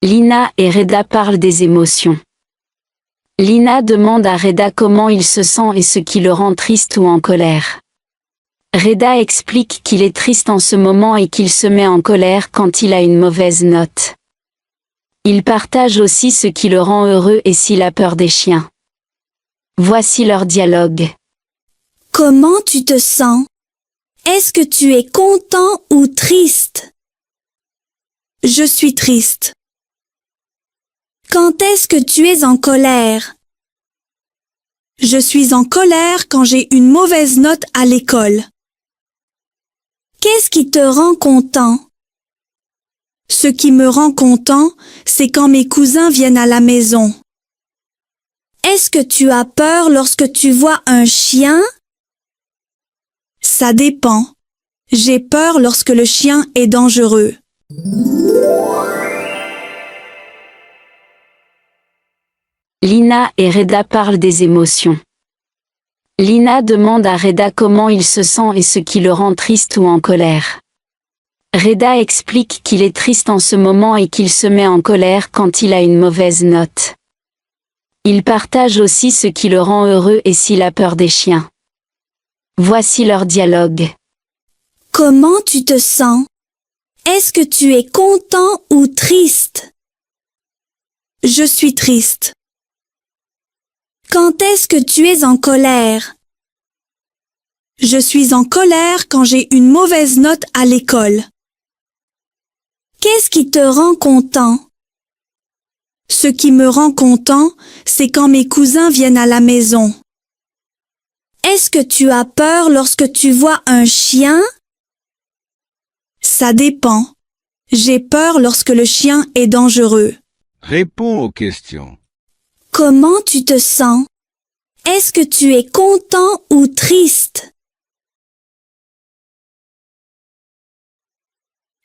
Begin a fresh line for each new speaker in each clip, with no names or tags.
Lina et Reda parlent des émotions. Lina demande à Reda comment il se sent et ce qui le rend triste ou en colère. Reda explique qu'il est triste en ce moment et qu'il se met en colère quand il a une mauvaise note. Il partage aussi ce qui le rend heureux et s'il a peur des chiens. Voici leur dialogue.
Comment tu te sens? Est-ce que tu es content ou triste? Je suis triste. Quand est-ce que tu es en colère? Je suis en colère quand j'ai une mauvaise note à l'école. Qu'est-ce qui te rend content? Ce qui me rend content, c'est quand mes cousins viennent à la maison. Est-ce que tu as peur lorsque tu vois un chien? Ça dépend. J'ai peur lorsque le chien est dangereux.
Lina et Reda parlent des émotions. Lina demande à Reda comment il se sent et ce qui le rend triste ou en colère. Reda explique qu'il est triste en ce moment et qu'il se met en colère quand il a une mauvaise note. Il partage aussi ce qui le rend heureux et s'il a peur des chiens. Voici leur dialogue.
Comment tu te sens? Est-ce que tu es content ou triste? Je suis triste. Quand est-ce que tu es en colère? Je suis en colère quand j'ai une mauvaise note à l'école. Qu'est-ce qui te rend content? Ce qui me rend content, c'est quand mes cousins viennent à la maison. Est-ce que tu as peur lorsque tu vois un chien? Ça dépend. J'ai peur lorsque le chien est dangereux.
Réponds aux questions.
Comment tu te sens? Est-ce que tu es content ou triste?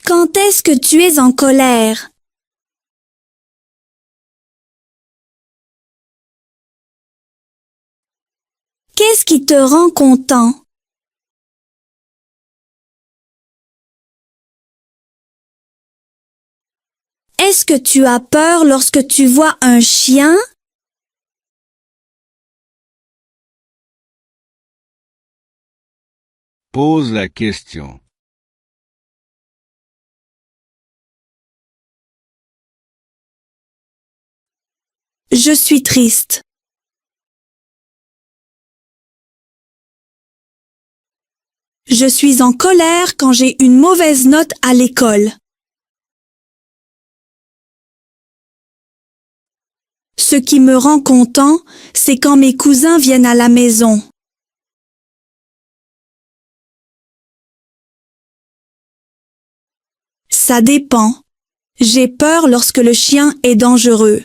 Quand est-ce que tu es en colère? Qu'est-ce qui te rend content? Est-ce que tu as peur lorsque tu vois un chien?
Pose la question.
Je suis triste. Je suis en colère quand j'ai une mauvaise note à l'école. Ce qui me rend content, c'est quand mes cousins viennent à la maison. Ça dépend. J'ai peur lorsque le chien est dangereux.